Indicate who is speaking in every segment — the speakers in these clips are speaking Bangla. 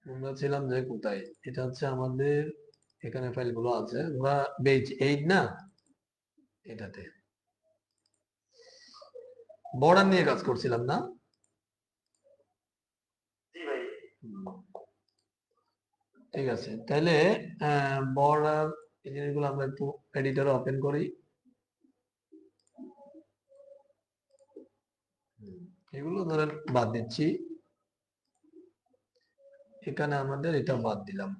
Speaker 1: আমরা ছিলাম যে কোথায়, এটা হচ্ছে আমাদের এখানে ফাইলগুলো আছে, আমরা পেজ 8 না, এটাতে বর্ডার নিয়ে কাজ করছিলাম না? ঠিক আছে, তাহলে বর্ডার এই জিনিসগুলো আমরা একটু এডিটরে ওপেন করি। এগুলো ধরেন বাদ দিচ্ছি, এখানে আমাদের এটা বাদ দিলাম।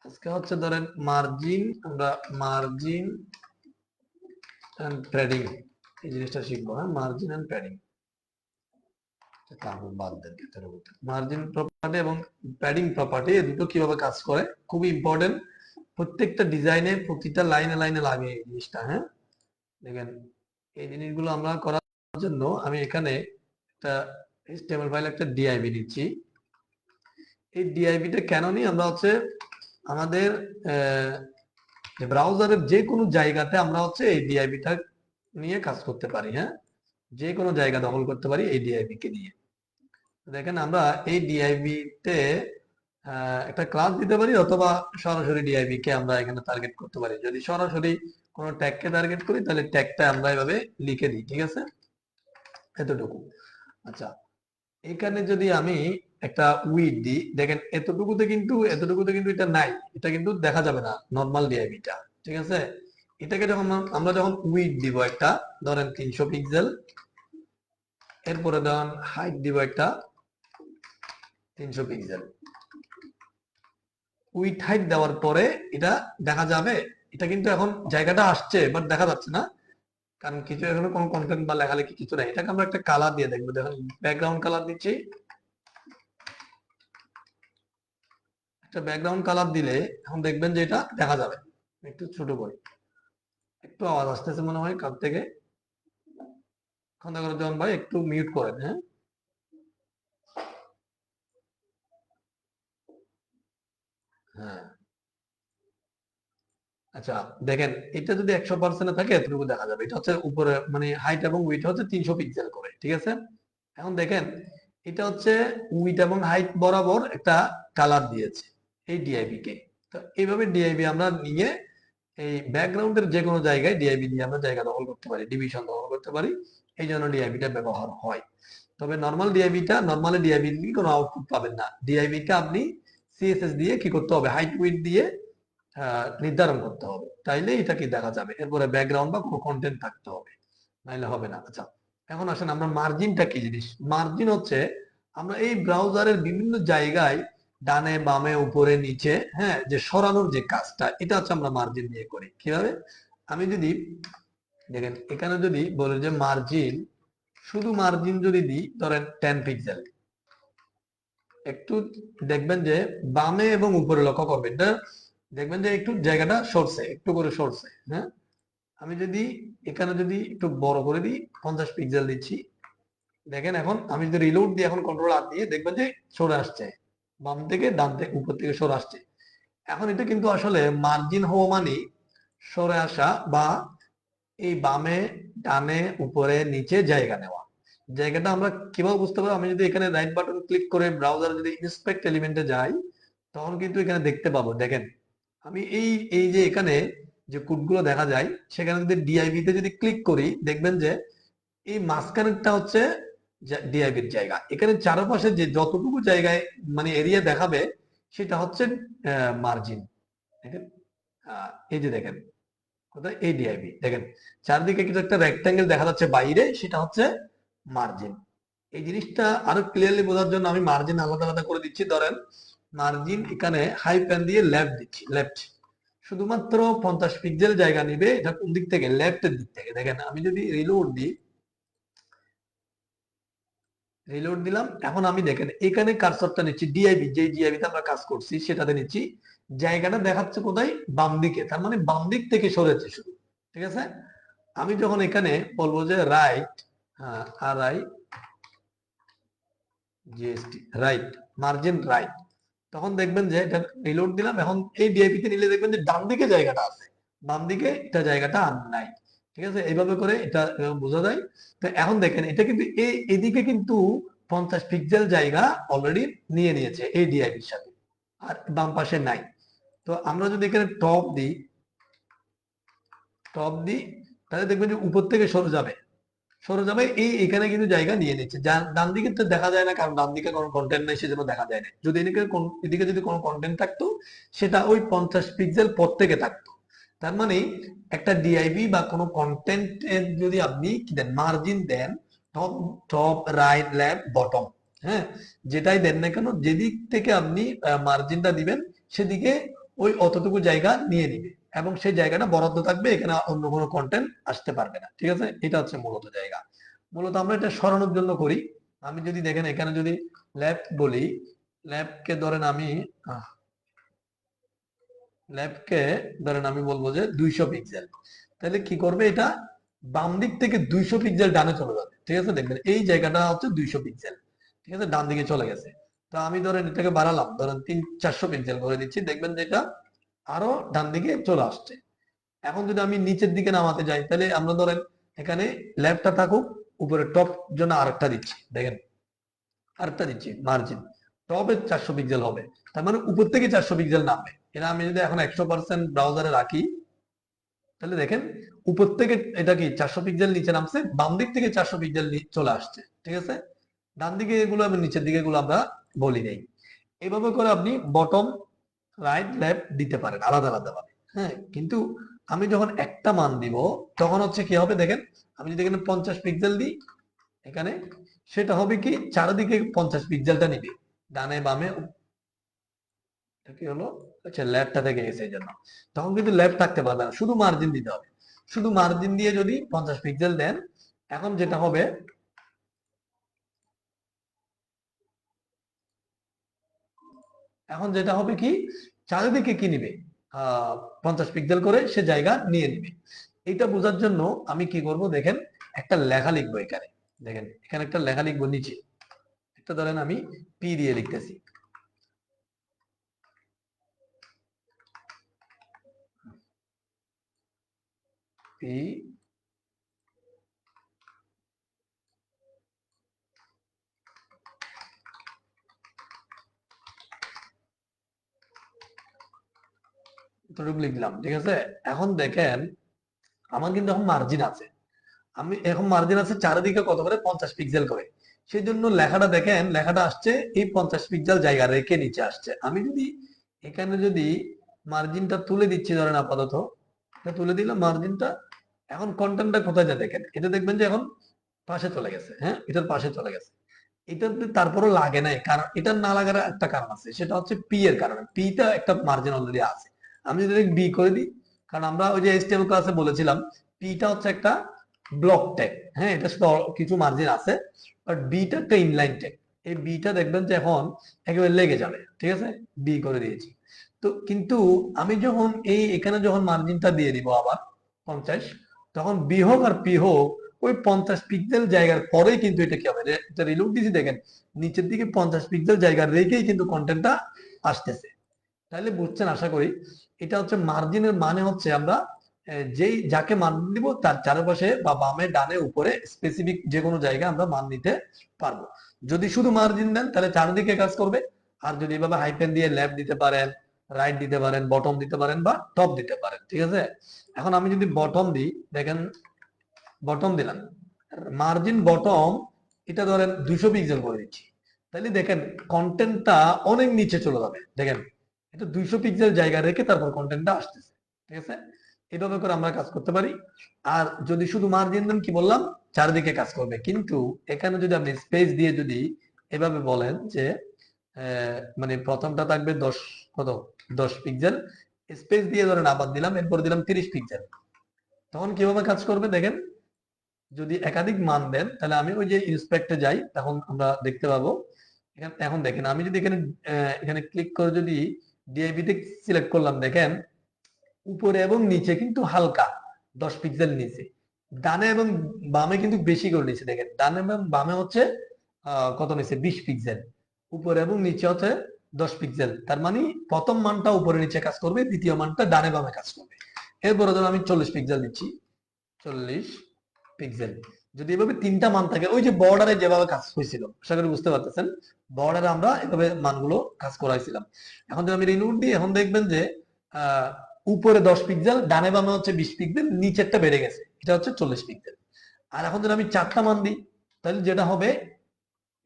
Speaker 1: আজকে হচ্ছে ধরেন মার্জিন, আমরা মার্জিন এন্ড ট্রেডিং এই জিনিসটা শিখবো। হ্যাঁ, মার্জিন এন্ড ট্রেডিং তারপর বাদ দেন ক্ষেত্রের মধ্যে মার্জিন প্রপার্টি এবং প্যাডিং প্রপার্টি, এই দুটো কিভাবে কাজ করে খুবই ইম্পর্টেন্ট। প্রত্যেকটা ডিজাইনে প্রতিটা লাইনে লাইনে লাগে এই জিনিসটা। হ্যাঁ, দেখেন এই জিনিসগুলো আমরা করার জন্য আমি এখানে একটা HTML ফাইল একটা ডিআইবি নিচ্ছি। এই ডিআইবিটা কেন নিই, আমরা হচ্ছে আমাদের ব্রাউজারের যে কোনো জায়গাতে আমরা হচ্ছে এই ডিআইবিটা নিয়ে কাজ করতে পারি। হ্যাঁ, যে কোনো জায়গা দখল করতে পারি এই ডিআইবি কে নিয়ে। দেখেন আমরা এই ডিআইবি তে একটা ক্লাস দিতে পারি, অথবা সরাসরি ডিআইবি কে আমরা এখানে টার্গেট করতে পারি। যদি সরাসরি কোনো ট্যাগকে টার্গেট করি তাহলে ট্যাগটা আমরা এভাবে লিখে দিই। ঠিক আছে, এতটুকু। আচ্ছা, এখানে যদি আমি একটা উইড দিই, দেখেন এতটুকুতে কিন্তু এটা নাই, এটা কিন্তু দেখা যাবে না নরমাল ডিআইবিটা। ঠিক আছে, এটাকে যখন আমরা যখন উইড দিব একটা, ধরেন 300 পিক্সেল, এরপরে ধরেন হাইট দিব একটা 300 পিক্সেল। উইড হাইট দেওয়ার পরে এটা দেখা যাবে, এটা কিন্তু এখন জায়গাটা আসছে বাট দেখা যাচ্ছে না, কারণ কিছু এখানে কোনো কন্টেন্ট বা লেখালেখি কিছু নাই। এটাকে আমরা একটা কালার দিয়ে দেখবো। দেখেন ব্যাকগ্রাউন্ড কালার দিচ্ছি, একটা ব্যাকগ্রাউন্ড কালার দিলে এখন দেখবেন যে এটা দেখা যাবে। একটু ছোট করি, একটু আওয়াজ আসতেছে মনে হয় কার থেকে। খন্দকারুজ্জামান ভাই একটু মিউট করেন। হ্যাঁ, হ্যাঁ, আচ্ছা, দেখেন এটা যদি 100% থাকে এতটুকু দেখা যাবে। এটা হচ্ছে উপরে মানে হাইট এবং উইড হচ্ছে 300 পিক্সেল করে। ঠিক আছে, এখন দেখেন এটা হচ্ছে উইড এবং হাইট বরাবর একটা কালার দিয়েছে এই ডিআইবি কে। তো এইভাবে ডিআইবি আমরা নিয়ে এই ব্যাকগ্রাউন্ডের যে কোনো জায়গায় ডিআইবি দিয়ে আমরা জায়গা দখল করতে পারি, ডিভিশন দখল করতে পারি। এই জন্য ডিআইবিটা ব্যবহার হয়। তবে নর্মালি ডিআইবি দিয়ে কোনো আউটপুট পাবেন না। ডিআইবিটা আপনি সিএসএস দিয়ে কি করতে হবে, হাইট উইড দিয়ে নির্ধারণ করতে হবে, তাইলে এটা কি দেখা যাবে। এরপরে ব্যাকগ্রাউন্ড বা কোনো কন্টেন্ট থাকতে হবে, নাইলে হবে না। আচ্ছা, এখন আসেন আমরা মার্জিনটা কি জিনিস। মার্জিন হচ্ছে আমরা এই ব্রাউজারের বিভিন্ন জায়গায় ডানে বামে উপরে নিচে, হ্যাঁ, যে সরানোর যে কাজটা, এটা হচ্ছে আমরা মার্জিন দিয়ে করি। কিভাবে, আমি যদি দেখেন এখানে যদি বলি যে মার্জিন, শুধু মার্জিন যদি দিই ধরেন 10 পিক্সেল, একটু দেখবেন যে বামে এবং উপরে লক্ষ্য করবেন, এটা দেখবেন যে একটু জায়গাটা সরছে, একটু করে সরছে। হ্যাঁ, আমি যদি এখানে যদি একটু বড় করে দিই, 50 পিক্সেল দিচ্ছি, দেখেন এখন আমি যদি রিলোড দিই, এখন কন্ট্রোল আর দিয়ে দেখবেন যে সরে আসছে, বাম থেকে ডান থেকে উপর থেকে সরে আসছে। এখন এটা কিন্তু আসলে মার্জিন হওয়া মানে সরে আসা, বা এই বামে ডানে উপরে নিচে জায়গা নেওয়া। জায়গাটা আমরা কিভাবে বুঝতে পারবো, আমি যদি এখানে রাইট বাটন ক্লিক করে ব্রাউজারে যদি ইন্সপেক্ট এলিমেন্টে যাই, তখন কিন্তু এখানে দেখতে পাবো। দেখেন আমি এই এই যে এখানে যে কোডগুলো দেখা যায়, সেখানে যদি ডিআইবি তে যদি ক্লিক করি, দেখবেন যে এই মাঝখানেরটা হচ্ছে ডিআইবির জায়গা। এখানে চারপাশে যে যতটুকু জায়গায় মানে এরিয়া দেখাবে সেটা হচ্ছে মার্জিন। দেখেন এই যে দেখেন কোথায়, এই ডিআইবি দেখেন চারদিকে কিছু একটা রেক্টাঙ্গেল দেখা যাচ্ছে বাইরে, সেটা হচ্ছে মার্জিন। এই জিনিসটা আরো ক্লিয়ারলি বোঝার জন্য আমি মার্জিন আলাদা আলাদা করে দিচ্ছি। ধরেন মার্জিন এখানে হাইফেন দিয়ে লেফট দিচ্ছি, লেফট শুধুমাত্র 50 পিক্সেল জায়গা নিবে। এটা কোন দিক থেকে, লেফটের দিক থেকে। দেখেন আমি যদি রিলোড দিই, রিলোড দিলাম, এখন আমি দেখেন এখানে কার্সরটা নিচ্ছি ডিআইবি, যে ডিআইবি তে আমরা কাজ করছি সেটাতে নিচ্ছি। জায়গাটা দেখাচ্ছে কোথায়, বাম দিকে, তার মানে বাম দিক থেকে সরেছে শুধু। ঠিক আছে, আমি যখন এখানে বলবো যে রাইট, আর IGST, right, margin right, তখন দেখবেন যে এটা রিলোড দিলাম। এখন এই ডিআইপি তে নিলে দেখবেন যে ডান দিকে জায়গাটা আছে, বাম দিকে এটা জায়গাটা আর নাই। ঠিক ঠিক আছে, এইভাবে করে এটা বোঝা যায়। তো এখন দেখেন এটা কিন্তু এদিকে কিন্তু 50 পিক্সেল জায়গা অলরেডি নিয়ে নিয়েছে এই ডিআইপির সাথে, আর বাম পাশে নাই। তো আমরা যদি এখানে টপ দিই তাহলে দেখবেন যে উপর থেকে সরে যাবে এখানে কিন্তু জায়গা নিয়ে নিচ্ছে। ডান দিকে তো দেখা যায় না, কারণ ডান দিকে কোনো কন্টেন্ট নেই, সেজন্য দেখা যায় না। যদি এদিকে যদি কোনো কন্টেন্ট থাকতো সেটা ওই 50 পিক্সেল পর থেকে থাকতো। তার মানে একটা ডিআইভি বা কোনো কন্টেন্টের যদি আপনি কি দেন, মার্জিন দেন, top top right left bottom, হ্যাঁ, যেটাই দেন না কেন, যেদিক থেকে আপনি মার্জিনটা দিবেন সেদিকে ওই অতটুকু জায়গা নিয়ে নিবে, এবং সেই জায়গাটা বরাদ্দ থাকবে, এখানে অন্য কোনো কন্টেন্ট আসতে পারবে না। ঠিক আছে, এটা হচ্ছে মূলত জায়গা। মূলত আমরা এটা সরানোর জন্য করি। আমি যদি দেখেন এখানে যদি লেফট বলি, লেফটকে ধরেন আমি বলবো যে 200 পিক্সেল, তাহলে কি করবে এটা, বাম দিক থেকে 200 পিক্সেল ডানে চলে যাবে। ঠিক আছে, দেখবেন এই জায়গাটা হচ্ছে 200 পিক্সেল। ঠিক আছে, ডান দিকে চলে গেছে। তো আমি ধরেন এটাকে বাড়ালাম, ধরেন 400 পিক্সেল করে দিচ্ছি, দেখবেন যে এটা আরো ডান দিকে চলে আসছে। এখন যদি আমি নিচের দিকে নামাতে যাই, তাহলে আমরা ধরেন এখানে লেফটটা থাকুক, উপরে টপ জন্য আরেকটা দিচ্ছি, দেখেন আরেকটা দিচ্ছি মার্জিন, টপে 400 পিক্সেল হবে, তার মানে উপর থেকে 400 পিক্সেল নামবে। এটা আমি যদি এখন 100% ব্রাউজারে রাখি, তাহলে দেখেন উপর থেকে এটা কি 400 পিক্সেল নিচে নামছে, বাম দিক থেকে 400 পিক্সেল চলে আসছে। ঠিক আছে, ডান দিকে এগুলো এবং নিচের দিকে এগুলো আমরা বলি নেই। এইভাবে করে আপনি বটম রাইট লেফট দিতে পারেন আলাদা আলাদা ভাবে। হ্যাঁ, কিন্তু আমি যখন একটা মান দিব তখন হচ্ছে কি হবে দেখেন, আমি যদি এখানে 50 পিক্সেল দিই এখানে, সেটা হবে কি চারিদিকে 50 পিক্সেলটা নিবে, ডানে বামে। এটা কি হলো, আচ্ছা লেফটটা থেকে গেছে এই জন্য। তখন কিন্তু লেফট থাকতে পারবে না, শুধু মার্জিন দিতে হবে। শুধু মার্জিন দিয়ে যদি 50 পিক্সেল দেন, এখন যেটা হবে, কি চারিদিকে কি নিবে, 50 পিক্সেল করে সে জায়গা নিয়ে নিবে। এটা বোঝার জন্য আমি কি করব দেখেন, একটা লেখা লিখবো এখানে। দেখেন এখানে একটা লেখা লিখবো নিচে, একটা ধরেন আমি পি দিয়ে লিখতেছি, পি এতটুকু লিখলাম। ঠিক আছে, এখন দেখেন আমার কিন্তু এখন মার্জিন আছে, চারিদিকে কত করে, 50 পিক্সেল করে। সেই জন্য লেখাটা দেখেন, লেখাটা আসছে এই 50 পিক্সেল জায়গা রেখে নিচে আসছে। আমি যদি এখানে যদি মার্জিনটা তুলে দিচ্ছি, ধরেন আপাতত এটা তুলে দিলাম মার্জিনটা, এখন কন্টেন্টটা কোথায় যায় দেখেন, এটা দেখবেন যে এখন পাশে চলে গেছে। হ্যাঁ, এটার পাশে চলে গেছে। এটা তারপরও লাগে নাই, কারণ এটা না লাগার একটা কারণ আছে, সেটা হচ্ছে পি এর কারণে। পিটা একটা মার্জিন অলরেডি আছে। আমি যদি বি করে দিই, কারণ আমরা ওই যে এইচটিএমএল ক্লাসে বলেছিলাম পিটা হচ্ছে একটা ব্লক ট্যাগ। হ্যাঁ, এটা শুধু কিছু মার্জিন আছে, বাট বিটা একটা ইনলাইন ট্যাগ। এই বিটা দেখবেন যে এখন একেবারে লেগে যাবে। ঠিক আছে, বি করে দিয়েছি। তো কিন্তু আমি যখন এখানে যখন মার্জিনটা দিয়ে দিব আবার 50, তখন বি হোক আর পি হোক, ওই 50 পিক্সেল জায়গার পরেই কিন্তু এটা কি হবে, এটা রিলোড দিছি দেখেন, নিচের দিকে 50 পিক্সেল জায়গা রেখেই কিন্তু কন্টেন্টটা আসতেছে। তাহলে বুঝছেন আশা করি। এটা হচ্ছে মার্জিনের মানে হচ্ছে আমরা যেই যাকে মান দিব তার চারপাশে বা বামে ডানে উপরে স্পেসিফিক যে কোনো জায়গায় আমরা মান নিতে পারবো। যদি শুধু মার্জিন দেন তাহলে চারদিকে কাজ করবে, আর যদি এভাবে হাইপেন দিয়ে লেফট দিতে পারেন, রাইট দিতে পারেন, বটম দিতে পারেন বা টপ দিতে পারেন। ঠিক আছে, এখন আমি যদি বটম দিই, দেখেন বটম দিলাম, মার্জিন বটম, এটা ধরেন 200 পিক্সেল করে দিচ্ছি, তাহলে দেখেন কন্টেন্টটা অনেক নিচে চলে যাবে। দেখেন এটা 200 পিক্সেল জায়গা রেখে তারপর কন্টেন্টটা আসতেছে। ঠিক আছে, এভাবে করে আমরা কাজ করতে পারি। আর যদি শুধু মার্জিন দেন, কি বললাম, চারদিকে কাজ করবে। কিন্তু এখানে যদি আপনি স্পেস দিয়ে যদি এভাবে বলেন যে মানে প্রথমটা থাকবে 10 কত 10 পিক্সেল, স্পেস দিয়ে ধরেন আবার দিলাম, এরপর দিলাম 30 পিক্সেল, তখন কিভাবে কাজ করবে দেখেন। যদি একাধিক মান দেন তাহলে আমি ওই যে ইন্সপেক্টে যাই, তখন আমরা দেখতে পাবো। এখন দেখেন আমি যদি এখানে ক্লিক করে যদি ডিআইভি তে সিলেক্ট করলাম, দেখেন উপরে এবং নিচে কিন্তু হালকা 10 পিক্সেল নিচে, ডানে এবং বামে কিন্তু বেশি করে নিচে। দেখেন ডানে এবং বামে হচ্ছে কত নিচে, 20 পিক্সেল, উপরে এবং নিচে হচ্ছে 10 পিক্সেল। তার মানে প্রথম মানটা উপরে নিচে কাজ করবে, দ্বিতীয় মানটা ডানে বামে কাজ করবে। এরপরে ধরো আমি 40 পিক্সেল দিচ্ছি, 40 পিক্সেল। যদি এভাবে তিনটা মান থাকে, ওই যে বর্ডারে যেভাবে কাজ হয়েছিল, আশা করি বুঝতে পারতেছেন, বর্ডারে আমরা এভাবে মানগুলো কাজ করাইছিলাম। এখন যদি আমি রিলোড দিই, এখন দেখবেন যে উপরে 10 পিক্সেল, ডানে বামে হচ্ছে 20 পিক্সেল, নিচেরটা বেড়ে গেছে, এটা হচ্ছে 40 পিক্সেল। আর এখন যদি আমি চারটা মান দিই, তাহলে যেটা হবে,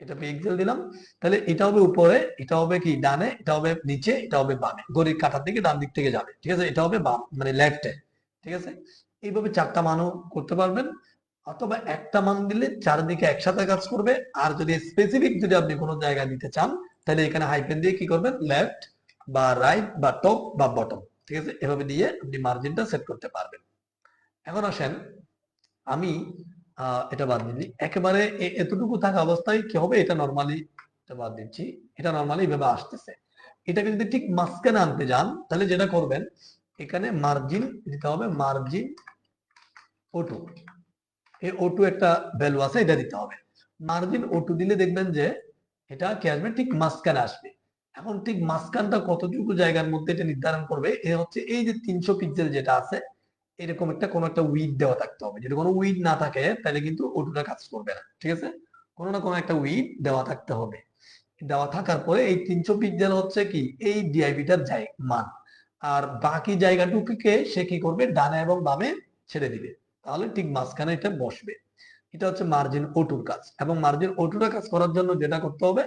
Speaker 1: এটা পিক্সেল দিলাম, তাহলে এটা হবে উপরে, এটা হবে কি ডানে, এটা হবে নিচে, এটা হবে বামে, ঘড়ির কাঁটার দিকে ডান দিক থেকে যাবে, ঠিক আছে, এটা হবে বাম মানে লেফটে, ঠিক আছে। এইভাবে চারটা মানও করতে পারবেন, অথবা একটা মান দিলে চারদিকে একসাথে কাজ করবে। আর যদি স্পেসিফিক যদি আপনি কোনো জায়গায় দিতে চান, তাহলে এখানে হাইপেন দিয়ে কি করবেন, লেফট বা রাইট বা টপ বা বটম, ঠিক আছে, এভাবে দিয়ে আপনি মার্জিনটা সেট করতে পারবেন। এখন আসেন, আমি এটা বাদ দিচ্ছি একেবারে, এতটুকু থাকা অবস্থায় কি হবে, এটা নর্মালি, এটা বাদ দিচ্ছি, এটা নর্মালি এইভাবে আসতেছে। এটাকে যদি ঠিক মাঝখানে আনতে যান, তাহলে যেটা করবেন, এখানে মার্জিন দিতে হবে, মার্জিন O2, এই O2 একটা ভ্যালু আছে, এটা দিতে হবে। মার্জিন O2 দিলে দেখবেন যে এটা কি আসবে, ঠিক মাঝখানে আসবে। এখন ঠিক মাঝখানটা কতটুকু জায়গার মধ্যে এটা নির্ধারণ করবে, এ হচ্ছে এই যে 300 পিক্সেল যেটা আছে, এরকম একটা কোনো একটা উইড দেওয়া থাকতে হবে। যদি কোনো উইড না থাকে, তাহলে কিন্তু ওটুটা কাজ করবে না, ঠিক আছে। কোনো না কোনো একটা উইড দেওয়া থাকতে হবে। দেওয়া থাকার পরে এই 300 পিক্সেল হচ্ছে কি এই ডিআইবিটার মান, আর বাকি জায়গাটুকুকে সে কি করবে, ডানে এবং বামে ছেড়ে দিবে, তাহলে ঠিক মাঝখানে এটা বসবে। এটা হচ্ছে মার্জিন O2 কাজ। এবং মার্জিন O2 কাজ করার জন্য যেটা করতে হবে,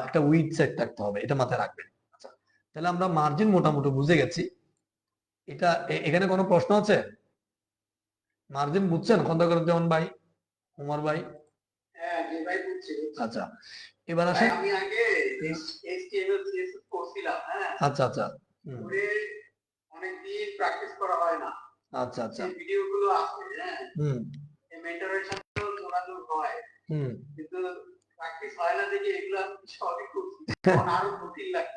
Speaker 1: একটা উইড সেট থাকতে হবে, এটা মাথায় রাখবেন। আচ্ছা, তাহলে আমরা মার্জিন মোটামুটি বুঝে গেছি। এটা এখানে কোনো প্রশ্ন আছে? মার্জিন বুঝছেন খন্দকারুজ্জামান ভাই, উমর ভাই?
Speaker 2: হ্যাঁ জি ভাই, বুঝছি।
Speaker 1: আচ্ছা, এবার আসেন।
Speaker 2: আমি আগে HTML CSS করছিলাম, হ্যাঁ।
Speaker 1: আচ্ছা আচ্ছা,
Speaker 2: ওরে অনেক দিন প্র্যাকটিস করা হয় না।
Speaker 1: আচ্ছা আচ্ছা,
Speaker 2: এই ভিডিওগুলো আছে, হ্যাঁ। এই মেন্টরের সাথে যোগাযোগ হয়, কিন্তু প্র্যাকটিস হয় না দেখে এগুলো সবই করছি, তখন আরো কঠিন লাগে।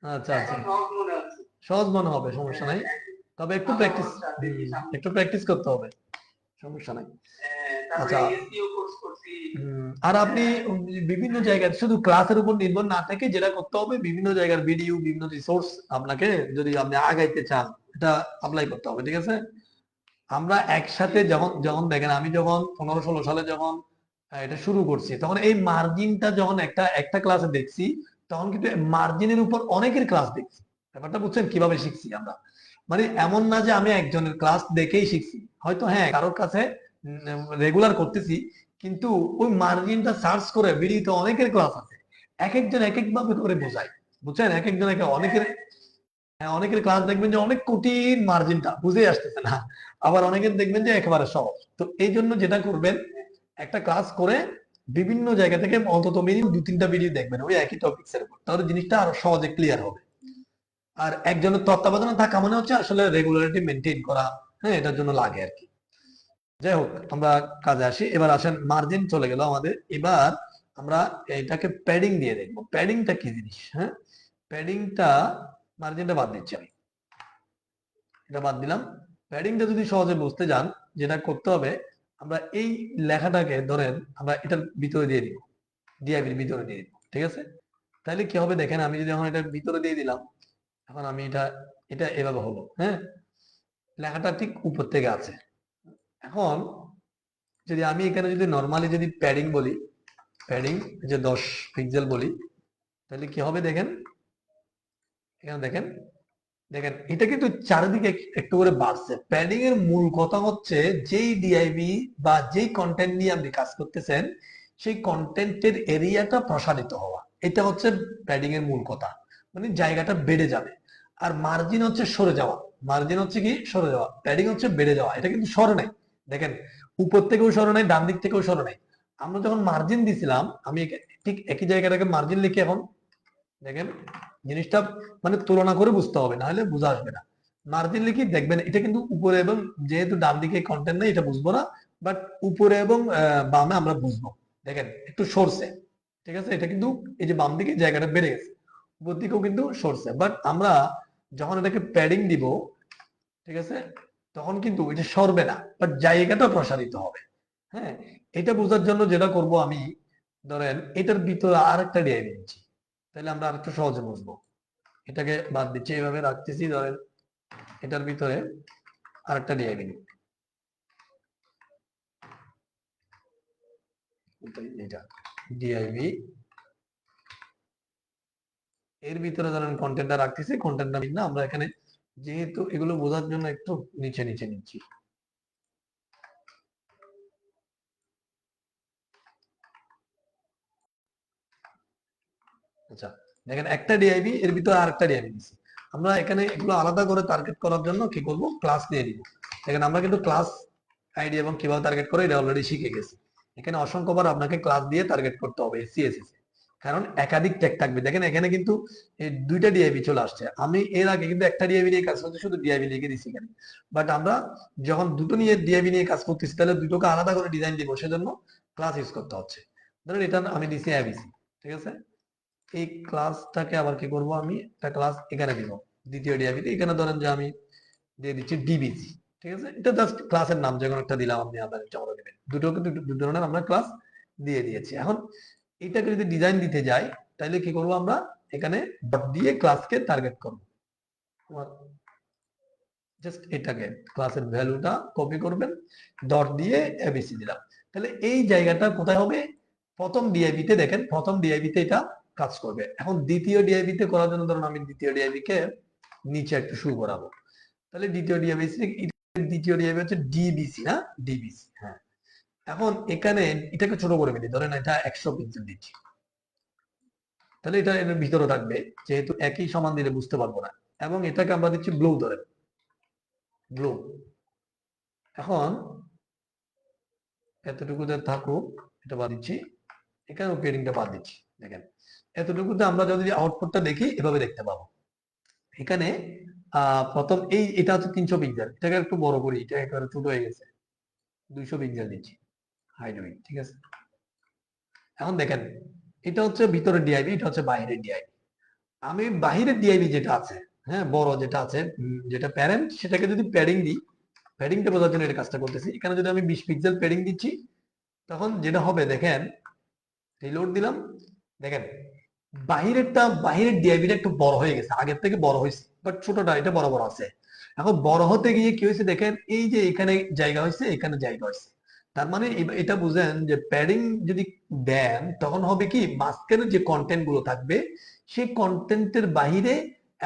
Speaker 1: আচ্ছা আচ্ছা,
Speaker 2: এখন সহজ মনে হচ্ছে।
Speaker 1: সহজ মনে হবে, সমস্যা নাই, তবে একটু প্র্যাকটিস, একটু প্র্যাকটিস করতে হবে, সমস্যা নাই। আচ্ছা, আর আপনি বিভিন্ন জায়গায় শুধু ক্লাসের উপর নির্ভর না থেকে যেটা করতে হবে, বিভিন্ন জায়গার ভিডিও, বিভিন্ন রিসোর্স আপনাকে যদি আপনি আগাইতে চান, এটা অ্যাপ্লাই করতে হবে, ঠিক আছে। আমরা একসাথে যখন যখন দেখেন, আমি যখন 15-16 সালে যখন এটা শুরু করছি, তখন এই মার্জিনটা যখন একটা একটা ক্লাসে দেখছি, তখন কিন্তু মার্জিনের উপর অনেকের ক্লাস দেখছি। ব্যাপারটা বুঝছেন কিভাবে শিখছি আমরা? মানে এমন না যে আমি একজনের ক্লাস দেখেই শিখছি, হয়তো হ্যাঁ কারোর কাছে রেগুলার করতেছি, কিন্তু ওই মার্জিনটা সার্চ করে ভিডিওতে অনেকের ক্লাস আছে, এক একজন এক এক ভাবে করে বোঝায়, বুঝছেন, এক একজন অনেকের, হ্যাঁ, অনেকের ক্লাস দেখবেন যে অনেক কঠিন, মার্জিনটা বুঝে আসতেছে না, আবার অনেকের দেখবেন যে একেবারে সহজ। তো এই জন্য যেটা করবেন, একটা ক্লাস করে বিভিন্ন জায়গা থেকে অন্তত মিনিমাম 2-3টা ভিডিও দেখবেন ওই একই টপিক্সের উপর, তাহলে জিনিসটা আরো সহজে ক্লিয়ার হবে। আর একজনের তত্ত্বাবধানে থাকা মানে হচ্ছে আসলে রেগুলারিটি মেনটেন করা, হ্যাঁ, এটার জন্য লাগে আর কি। যাই হোক, আমরা কাজে আসি। এবার আসেন, মার্জিন চলে গেল আমাদের, এবার আমরা এটাকে প্যাডিং দিয়ে দেখবো, প্যাডিংটা কি জিনিস। হ্যাঁ, প্যাডিংটা, মার্জিনটা বাদ দিচ্ছি আমি, এটা বাদ দিলাম। প্যাডিংটা যদি সহজে বুঝতে যান, যেটা করতে হবে, আমরা এই লেখাটাকে ধরেন আমরা এটার ভিতরে দিয়ে দিব, ডিআইবির ভিতরে দিয়ে দিব, ঠিক আছে। তাহলে কি হবে দেখেন, আমি যদি এখন এটার ভিতরে দিয়ে দিলাম, এখন আমি এটা এটা এভাবে হলো, হ্যাঁ, লেখাটা ঠিক উপর থেকে আছে। এখন যদি আমি এখানে যদি নর্মালি যদি প্যাডিং বলি, প্যাডিং যে 10 পিক্সেল বলি, তাহলে কি হবে দেখেন, এখানে দেখেন, দেখেন এটা কিন্তু চারিদিকে একটু করে বাড়ছে। প্যাডিং এর মূল কথা হচ্ছে, যেই ডিআইবি বা যেই কন্টেন্ট নিয়ে আপনি কাজ করতেছেন, সেই কন্টেন্টের এরিয়াটা প্রসারিত হওয়া, এটা হচ্ছে প্যাডিং এর মূল কথা, মানে জায়গাটা বেড়ে যাবে। আর মার্জিন হচ্ছে সরে যাওয়া, মার্জিন হচ্ছে কি সরে যাওয়া, প্যাডিং হচ্ছে বেড়ে যাওয়া, এটা কিন্তু সরে নাই। দেখেন, উপর থেকেও সরে নাই, ডান দিক থেকেও সরে নাই। আমরা যখন মার্জিন দিছিলাম, আমি ঠিক একই জায়গাটাকে মার্জিন লিখি, এখন দেখেন জিনিসটা মানে তুলনা করে বুঝতে হবে, না হলে বোঝা আসবে না। মার্জিন লিখি দেখবেন এটা কিন্তু উপরে, এবং যেহেতু ডান দিকে কন্টেন্ট নেই এটা বুঝবো না, বাট উপরে এবং বামে আমরা বুঝবো। দেখেন একটু সরছে, ঠিক আছে, এটা কিন্তু এই যে বাম দিকে জায়গাটা বেড়ে গেছে, উপর দিকেও কিন্তু সরছে, বাট আমরা যখন এটাকে প্যাডিং দিব, ঠিক আছে, তখন কিন্তু এটা সরবে না, বাট জায়গাটা প্রসারিত হবে। হ্যাঁ, এটা বোঝার জন্য যেটা করব আমি, ধরেন এটার ভিতরে আর একটা ডিআইবি নিচ্ছি, তাহলে আমরা আরেকটু সহজে বুঝবো। এটাকে বাদ দিচ্ছি, এইভাবে রাখতেছি, ধরেন এটার ভিতরে আরেকটা ডিআইবি নিই, এটা ডিআইবি এর ভিতরে ধরেন কন্টেন্টটা রাখতেছি, কন্টেন্টটা না আমরা এখানে যেহেতু এগুলো বোঝার জন্য একটু নিচে নিচে নিচ্ছি। আচ্ছা দেখেন একটা ডিআইবি এর ভিতরে আরেকটা ডিআইবি দিচ্ছি। আমরা এখানে এগুলো আলাদা করে টার্গেট করার জন্য কি করব, ক্লাস দিয়ে দিব। দেখেন আমরা কিন্তু ক্লাস আইডি এবং কিভাবে টার্গেট করে এটা অলরেডি শিখে গেছি। এখানে অসংখ্যবার আপনাকে ক্লাস দিয়ে টার্গেট করতে হবে সিএসএস, কারণ একাধিক ট্যাগ থাকবে। দেখেন এখানে কিন্তু এই দুইটা ডিআইবি চলে আসছে। আমি এর আগে কিন্তু একটা ডিআইবি নিয়ে কাজ করতে শুধু ডিআইবি লিখে দিছি এখানে, বাট আমরা যখন দুটো নিয়ে ডিআইবি নিয়ে কাজ করতেছি তাহলে দুটোকে আলাদা করে ডিজাইন দিব, সেজন্য ক্লাস ইউজ করতে হচ্ছে। ধরেন এটা আমি দিছি এবিসি, ঠিক আছে। এই ক্লাসটাকে আবার কি করব, আমি একটা ক্লাস এখানে দিব দ্বিতীয় ডিআইবিতে। এখানে ধরেন যে আমি দিয়ে দিচ্ছি ডিবিসি, ঠিক আছে। এটা জাস্ট ক্লাসের নাম যে কোনো একটা দিলাম, আপনি আপনার ইচ্ছা মতো দিবেন। দুটোকে দুটো ধরনের আমরা ক্লাস দিয়ে দিয়েছি। এখন এটাকে যদি ডিজাইন দিতে যাই তাহলে কি করব, আমরা এখানে ডট দিয়ে ক্লাসকে টার্গেট করব। জাস্ট এটাকে ক্লাসের ভ্যালুটা কপি করবেন, ডট দিয়ে এবিসি দিলাম। তাহলে এই জায়গাটা কোথায় হবে, প্রথম ডিআইবিতে। দেখেন প্রথম ডিআইবিতে এটা কাজ করবে। এখন দ্বিতীয় ডিআইবিতে করার জন্য ধরুন আমি দ্বিতীয় ডিআইবি কে নিচে একটু শুরু করাবো। তাহলে দ্বিতীয় ডিআইবি হচ্ছে ডিবিসি, না ডিবিসি, হ্যাঁ। এখন এখানে এটাকে ছোট করে ফেলি, ধরেন এটা 100 পিক্সেল দিচ্ছি। তাহলে এটা এর ভিতরে থাকবে, যেহেতু একই সমান দিলে বুঝতে পারবো না। এবং এটাকে আমরা দিচ্ছি ব্লু, ধরেন ব্লু। এখন এতটুকুতে থাকুক, এটা বাদ দিচ্ছি, এখানে পেডিংটা বাদ দিচ্ছি। দেখেন এতটুকুতে আমরা যদি আউটপুটটা দেখি এভাবে দেখতে পাবো। এখানে প্রথম এটা হচ্ছে 300 পিক্সেল, এটাকে একটু বড় করি, এটা একেবারে ছোট হয়ে গেছে, 200 পিক্সেল দিচ্ছি হাইট উইডথ, ঠিক আছে। এখন দেখেন এটা হচ্ছে ভিতরের ডিআইবি, এটা হচ্ছে বাইরের ডিআইবি। আমি বাহিরের ডিআইবি যেটা আছে, হ্যাঁ বড় যেটা আছে, যেটা প্যারেন্ট, সেটাকে যদি প্যাডিং দিই, প্যাডিংটা বোঝার জন্য এটা কাজটা করতেছি। এখানে যদি আমি 20 পিক্সেল প্যাডিং দিচ্ছি, তখন যেটা হবে দেখেন, রিলোড দিলাম, দেখেন বাহিরের ডিআইবিটা একটু বড় হয়ে গেছে, আগের থেকে বড় হয়েছে, বাট ছোটটা এটা বড় বড় আছে। এখন বড় হতে গিয়ে কি হয়েছে দেখেন, এই যে এখানে জায়গা হয়েছে, এখানে জায়গা হয়েছে। তার মানে এটা বুঝেন যে প্যাডিং যদি দেন তখন হবে কি, মাঝখানে যে কন্টেন্ট গুলো থাকবে সেই কন্টেন্টের বাহিরে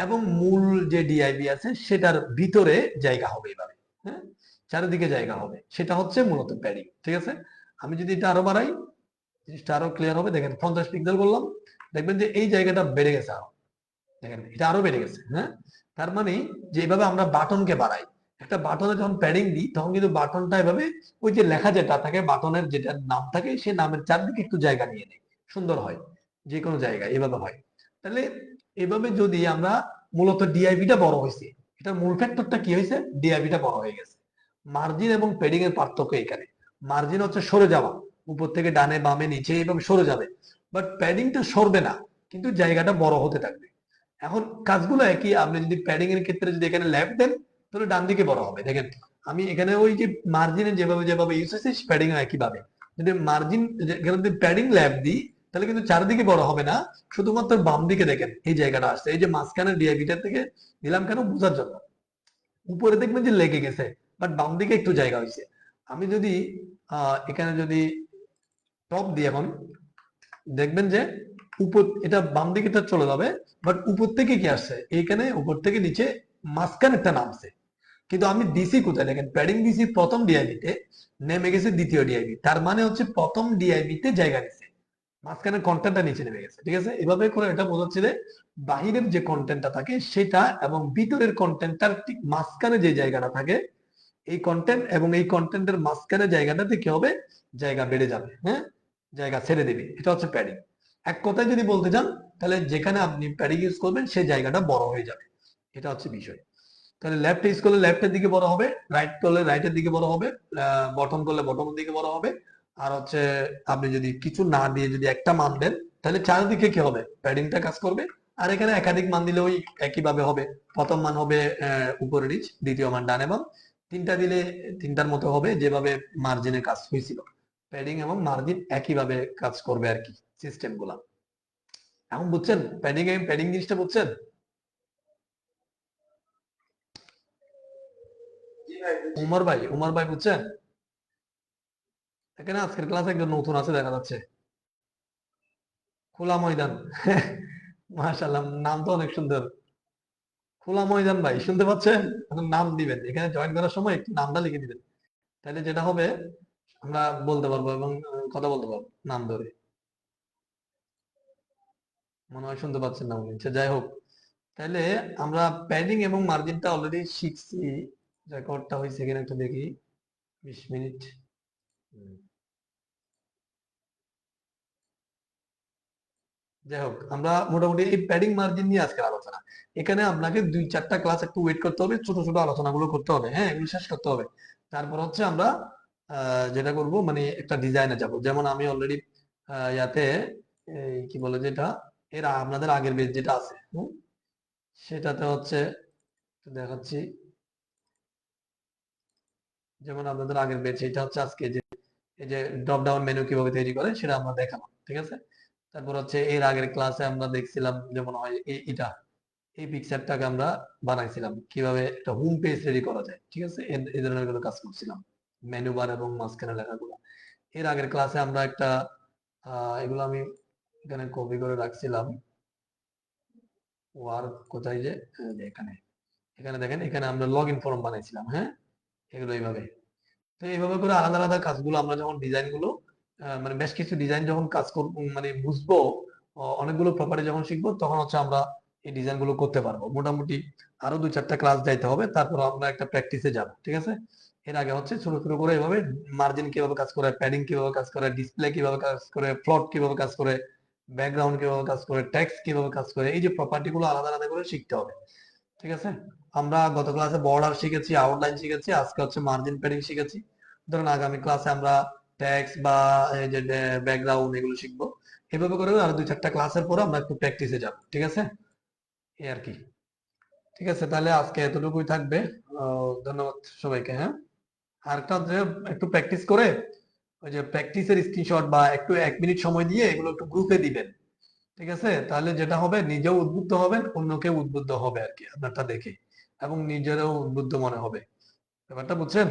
Speaker 1: এবং মূল যে ডিআইবি আছে সেটার ভিতরে জায়গা হবে এইভাবে, হ্যাঁ, চারিদিকে জায়গা হবে। সেটা হচ্ছে মূলত প্যাডিং, ঠিক আছে। আমি যদি এটা আরো বাড়াই, জিনিসটা আরো ক্লিয়ার হবে। দেখেন 50 পিক্সেল করলাম, দেখবেন যে এই জায়গাটা বেড়ে গেছে আরো, দেখেন এটা আরো বেড়ে গেছে, হ্যাঁ। তার মানে যেভাবে আমরা বাটনকে বাড়াই, একটা বাটনে যখন প্যাডিং দিই তখন কিন্তু বাটনটা এভাবে ওই যে লেখা যেটা থাকে, বাটনের যেটা নাম থাকে, সেই নামের চারদিকে একটু জায়গা নিয়ে নেয়, সুন্দর হয়, যে কোনো জায়গায় এভাবে হয়। তাহলে এভাবে যদি আমরা, মূলত ডিআইবিটা বড় হয়েছে, এটার মূল ফ্যাক্টরটা কি হয়েছে, ডিআইবিটা বড় হয়ে গেছে। মার্জিন এবং প্যাডিং এর পার্থক্য এখানে। মার্জিন হচ্ছে সরে যাওয়া, উপর থেকে ডানে বামে নিচে এইভাবে সরে যাবে, বাট প্যাডিংটা সরবে না, কিন্তু জায়গাটা বড় হতে থাকবে। এখন কাজগুলো একই। আপনি যদি প্যাডিং এর ক্ষেত্রে যদি এখানে ল্যাব দেন তাহলে ডান দিকে বড় হবে। দেখেন আমি এখানে ওই যে মার্জিনে যেভাবে যেভাবে ইউজ হয়েছে, প্যাডিং একই ভাবে। যদি মার্জিন এখানে যদি প্যাডিং ল্যাব দিই তাহলে কিন্তু চারদিকে বড় হবে না, শুধুমাত্র বাম দিকে দেখেন এই জায়গাটা আসছে। এই যে মাঝখানে ডিআইবিটা থেকে দিলাম কেন, বোঝার জন্য। উপরে দেখবেন যে লেগে গেছে, বাট বাম দিকে একটু জায়গা হয়েছে। আমি যদি এখানে যদি টপ দিই, এখন দেখবেন যে উপর এটা বাম দিকে চলে যাবে, বাট উপর থেকে কি আসছে, এইখানে উপর থেকে নিচে মাঝখানে একটা নামছে। কিন্তু আমি দিছি কোথায়, দেখেন প্যাডিং দিছি প্রথম ডিআইবিতে, নেমে গেছে দ্বিতীয় ডিআইবি। তার মানে হচ্ছে প্রথম ডিআইবিতে জায়গা নিছে, মাঝখানে কন্টেন্টটা নিচে নেমে গেছে, ঠিক আছে। এভাবে করে এটা বোঝাচ্ছে যে বাহিরের যে কন্টেন্টটা থাকে সেটা এবং ভিতরের কন্টেন্টটার ঠিক মাঝখানে যে জায়গাটা থাকে, এই কন্টেন্ট এবং এই কন্টেন্টের মাঝখানে জায়গাটাতে কি হবে, জায়গা বেড়ে যাবে, হ্যাঁ, জায়গা ছেড়ে দেবে। এটা হচ্ছে প্যাডিং। এক কথায় যদি বলতে চান তাহলে যেখানে আপনি প্যাডিং ইউজ করবেন সেই জায়গাটা বড় হয়ে যাবে, এটা হচ্ছে বিষয়। তাহলে লেফট ইউজ করলে লেফটের দিকে বড় হবে, রাইট করলে রাইটের দিকে বড় হবে, বটম করলে বটমের দিকে বড় হবে। আর হচ্ছে আপনি যদি কিছু না দিয়ে যদি একটা মান দেন তাহলে চারিদিকে কি হবে, প্যাডিংটা কাজ করবে। আর এখানে একাধিক মান দিলে ওই একইভাবে হবে। প্রথম মান হবে উপরে নিচ, দ্বিতীয় মান ডান এবং তিনটা দিলে তিনটার মতো হবে, যেভাবে মার্জিনের কাজ হয়েছিল। প্যাডিং এবং মার্জিন একইভাবে কাজ করবে আর কি, সিস্টেম গুলা। এখন বুঝছেন প্যাডিং জিনিসটা বুঝছেন?
Speaker 2: জি ভাই বুঝছি।
Speaker 1: উমর ভাই বুঝছেন? এখানে আজকের ক্লাসে একজন নতুন আছে দেখা যাচ্ছে, খোলা ময়দান। মাশাআল্লাহ, নাম তো অনেক সুন্দর। খোলা ময়দান ভাই, শুনতে পাচ্ছেন? এখন নাম দিবেন, এখানে জয়েন করার সময় একটু নামটা লিখে দিবেন, তাহলে যেটা হবে আমরা বলতে পারবো এবং কথা বলতে পারবো নাম ধরে। মনে হয় শুনতে পাচ্ছেন না উনি। আচ্ছা, যাই হোক, তাহলে আমরা প্যাডিং এবং মার্জিনটা অলরেডি শিখছি। রেকর্ডটা হয়েছে কিনা একটু দেখি। 20 মিনিট। হুম। যাই হোক, আমরা মোটামুটি এই প্যাডিং মার্জিন নিয়ে আজকের আলোচনা। এখানে আপনাকে 2-4টা ক্লাস একটু ওয়েট করতে হবে, ছোট ছোট আলোচনাগুলো করতে হবে, হ্যাঁ, এগুলো শেষ করতে হবে। তারপর হচ্ছে আমরা যেটা করব মানে একটা ডিজাইনে যাব। যেমন আমি অলরেডি ইয়াতে এই কি বলে যেটা এর আপনাদের আগের বেজ যেটা আছে, সেটাতে হচ্ছে একটু দেখাচ্ছি। যেমন আপনাদের আগের বেজ এটা হচ্ছে আজকে যে এই যে ড্রপ ডাউন মেনু কিভাবে তৈরি করে সেটা আমরা দেখালাম, ঠিক আছে। তারপর হচ্ছে এর আগের ক্লাসে আমরা দেখছিলাম যেমন হয় এটা এই পিকচারটাকে আমরা বানাইছিলাম কিভাবে একটা হোম পেজ রেডি করা যায়, ঠিক আছে। এই ধরনের গুলো কাজ করছিলাম, মেনু বার এবং মাঝখানে লেখাগুলো। এর আগের ক্লাসে আমরা একটা এগুলো আমি এখানে কপি করে রাখছিলাম। ওয়ার্ক কোথায় যে এখানে, এখানে দেখেন, এখানে আমরা লগ ইন ফর্ম বানাইছিলাম, হ্যাঁ, এগুলো এইভাবে। তো এইভাবে করে আলাদা আলাদা কাজগুলো আমরা যখন ডিজাইন গুলো মানে বেশ কিছু ডিজাইন যখন কাজ করব মানে বুঝবো, অনেকগুলো প্রপার্টি যখন শিখবো তখন হচ্ছে আমরা এই ডিজাইন গুলো করতে পারবো। মোটামুটি আরো 2-4টা ক্লাস যাইতে হবে, তারপর আমরা একটা প্র্যাকটিসে যাব, ঠিক আছে। এর আগে হচ্ছে ছোট ছোট করে এভাবে মার্জিন কিভাবে কাজ করে, প্যাডিং কিভাবে কাজ করে, ডিসপ্লে কিভাবে কাজ করে, ফ্লট কিভাবে কাজ করে, ব্যাকগ্রাউন্ড কিভাবে কাজ করে, টেক্সট কিভাবে কাজ করে, এই যে প্রপার্টি গুলো আলাদা আলাদা করে শিখতে হবে, ঠিক আছে। আমরা গত ক্লাসে বর্ডার শিখেছি, আউটলাইন শিখেছি, আজকে হচ্ছে মার্জিন প্যাডিং শিখেছি। ধরুন আগামী ক্লাসে আমরা টেক্সট বা এই যে ব্যাকগ্রাউন্ড এগুলো শিখবো। এভাবে করে আরো 2-4টা ক্লাসের পরে আমরা একটু প্র্যাকটিসে যাব, ঠিক আছে, এই আর কি। ঠিক আছে, তাহলে আজকে এতটুকুই থাকবে। ধন্যবাদ সবাইকে, হ্যাঁ। আর একটা হচ্ছে একটু প্র্যাকটিস করে ওই যে প্র্যাকটিসের স্ক্রিনশট বা একটু 1 মিনিট সময় দিয়ে এগুলো একটু গ্রুপে দিবেন, ঠিক আছে। তাহলে যেটা হবে নিজেও উদ্বুদ্ধ হবেন, অন্য কেউ উদ্বুদ্ধ হবে আর কি আপনারটা দেখে, এবং নিজেরও উদ্বুদ্ধ মনে হবে। ব্যাপারটা বুঝছেন?